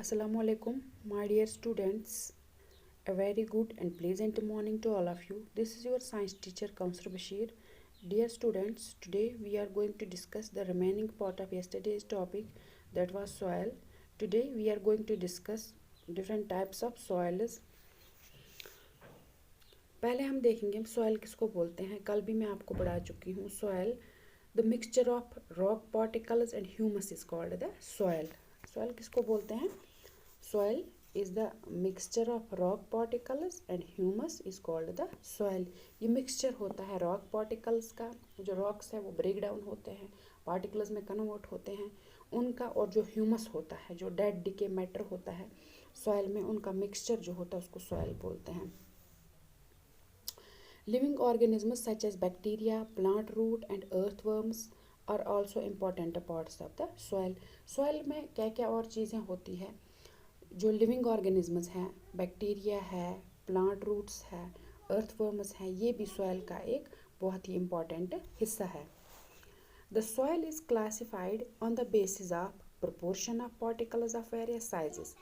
Assalamualaikum, my dear students. A very good and pleasant morning to all of you. This is your science teacher, Kausar Bashir. Dear students, today we are going to discuss the remaining part of yesterday's topic, that was soil. Today we are going to discuss different types of soils. पहले हम देखेंगे soil किसको बोलते हैं. कल भी मैं आपको पढ़ा चुकी हूँ. Soil, the mixture of rock particles and humus is called the soil. Soil किसको बोलते हैं? Soil is the mixture of rock particles and humus is called the soil. ये मिक्सचर होता है रॉक पार्टिकल्स का, जो रॉक्स है वो ब्रेक डाउन होते हैं, पार्टिकल्स में कन्वर्ट होते हैं उनका, और जो ह्यूमस होता है, जो डेड डिके मैटर होता है सॉइल में, उनका मिक्सचर जो होता है उसको सॉइल बोलते हैं. Living organisms such as bacteria, plant root and earthworms are also important parts of the soil. Soil में क्या क्या और चीज़ें होती है? जो लिविंग ऑर्गेनिजम्स हैं, बैक्टीरिया है, प्लांट रूट्स है, अर्थवर्म्स हैं, ये भी सॉइल का एक बहुत ही इम्पॉर्टेंट हिस्सा है. The soil is classified on the basis of proportion of particles of various sizes.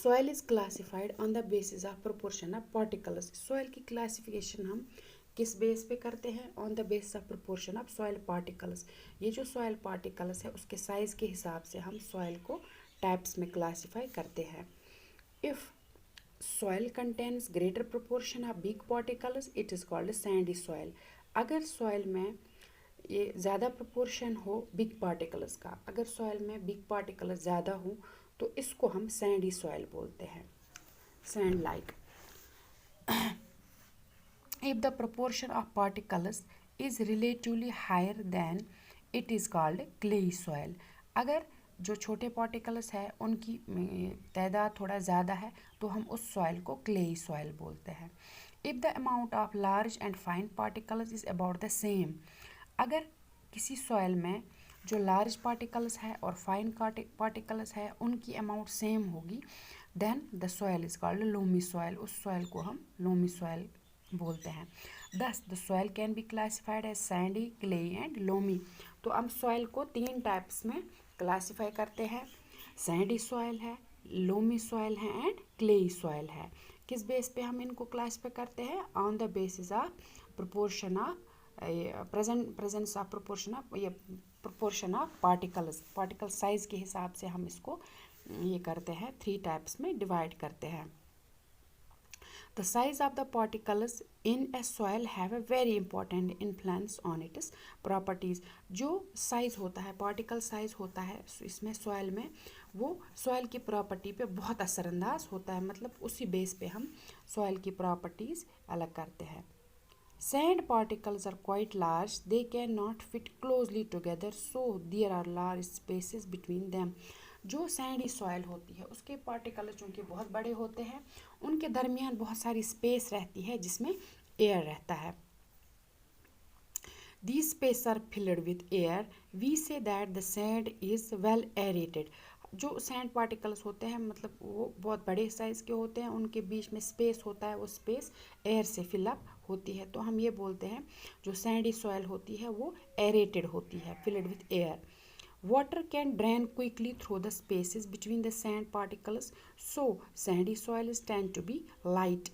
Soil is classified on the basis of proportion of particles. Soil की classification हम किस बेस पे करते हैं? On the basis of proportion of soil particles. ये जो soil particles है उसके size के हिसाब से हम soil को types में classify करते हैं. If soil contains greater proportion of big particles, it is called sandy soil. अगर soil में ये ज़्यादा proportion हो big particles का, अगर soil में big particles ज़्यादा हो तो इसको हम सैंडी सॉइल बोलते हैं, sand like. If the proportion of particles is relatively higher then it is called clayey soil. अगर जो छोटे पार्टिकल्स है उनकी तादाद थोड़ा ज़्यादा है तो हम उस सॉइल को क्लेई सॉइल बोलते हैं. If the amount of large and fine particles is about the same, अगर किसी सॉइल में जो लार्ज पार्टिकल्स है और फाइन पार्टिकल्स है उनकी अमाउंट सेम होगी, then the soil is called loamy soil. उस सॉइल को हम लोमी सॉइल बोलते हैं. Thus the soil can be classified as sandy, clayey and loamy. तो हम सॉइल को 3 टाइप्स में क्लासीफाई करते हैं. सैंडी सॉइल है, लोमी सॉइल है एंड क्लेई सॉइल है. किस बेस पे हम इनको क्लासीफाई करते हैं? On the basis of proportion of presence of proportion of particle size के हिसाब से हम इसको ये करते हैं, 3 टाइप्स में डिवाइड करते हैं. The size of the particles in A soil have a very important influence on it's properties. जो साइज़ होता है, पार्टिकल साइज़ होता है इसमें सॉइल में, वो सॉइल की प्रॉपर्टी पे बहुत असरअंदाज होता है. मतलब उसी बेस पे हम सॉइल की प्रॉपर्टीज़ अलग करते हैं. Sand particles are quite large. They cannot fit closely together, so there are large spaces between them. जो सैंडी सॉइल होती है उसके पार्टिकल्स चूँकि बहुत बड़े होते हैं, उनके दरमियान बहुत सारी स्पेस रहती है जिसमें एयर रहता है. These spaces are filled with air. We say that the sand is well aerated. जो सैंड पार्टिकल्स होते हैं मतलब वो बहुत बड़े साइज़ के होते हैं, उनके बीच में स्पेस होता है, वो स्पेस एयर से फिलअप होती है. तो हम ये बोलते हैं जो सैंडी सॉइल होती है वो एरेटेड होती है, filled with air. Water can drain quickly through the spaces between the sand particles, so sandy soils tend to be light,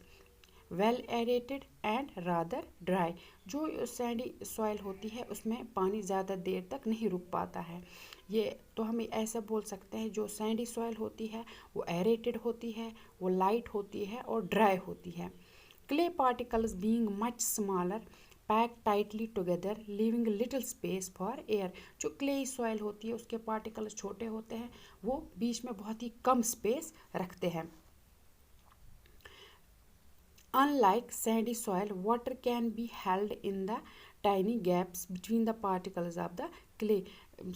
well aerated and rather dry. जो सैंडी सॉइल होती है उसमें पानी ज़्यादा देर तक नहीं रुक पाता है. ये तो हम ऐसा बोल सकते हैं जो सैंडी सॉइल होती है वो एरेटेड होती है, वो लाइट होती है और ड्राई होती है. Clay particles being much smaller pack tightly together living little space for air. जो क्ले सॉइल होती है उसके पार्टिकल्स छोटे होते हैं, वो बीच में बहुत ही कम स्पेस रखते हैं. Unlike sandy soil, water can be held in the tiny gaps between the particles of the clay.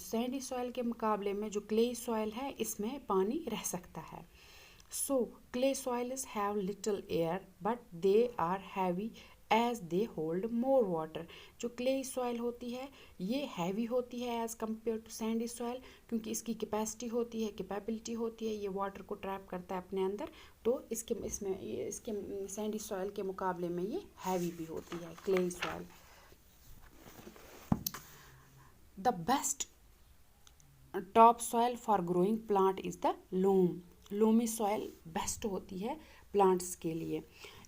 Sandy soil के मुकाबले में जो क्ले सॉइल है इसमें पानी रह सकता है. So clay soils have little air but they are heavy as they hold more water. जो क्ले सॉइल होती है ये हैवी होती है as compare to sandy soil, क्योंकि इसकी कैपेसिटी होती है, कैपेबिलिटी होती है, ये वाटर को ट्रैप करता है अपने अंदर. तो इसके सैंडी सॉइल के मुकाबले में ये हैवी भी होती है, clay soil. The best top soil for growing plant is the loam. Loamy soil best होती है प्लांट्स के लिए।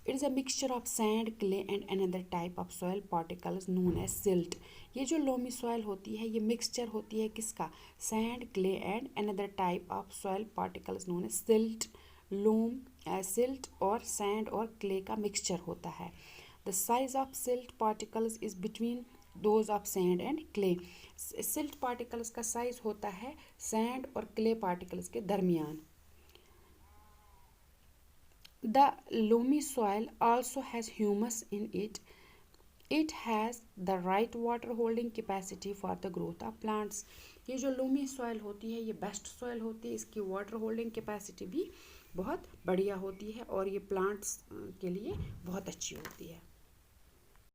It is a mixture of sand, clay and another type of soil particles known as silt. ये जो loamy soil होती है ये mixture होती है किसका? Sand, clay and another type of soil particles known as silt. Loam silt और sand और क्ले का मिक्सचर होता है। The size of silt particles is between those of sand and clay. Silt particles का size होता है sand और clay particles के दरमियान। The loamy soil also has humus in it. It has the right water holding capacity for the growth of plants. ये जो loamy soil होती है ये बेस्ट सॉइल होती है, इसकी वाटर होल्डिंग कैपेसिटी भी बहुत बढ़िया होती है और ये प्लांट्स के लिए बहुत अच्छी होती है।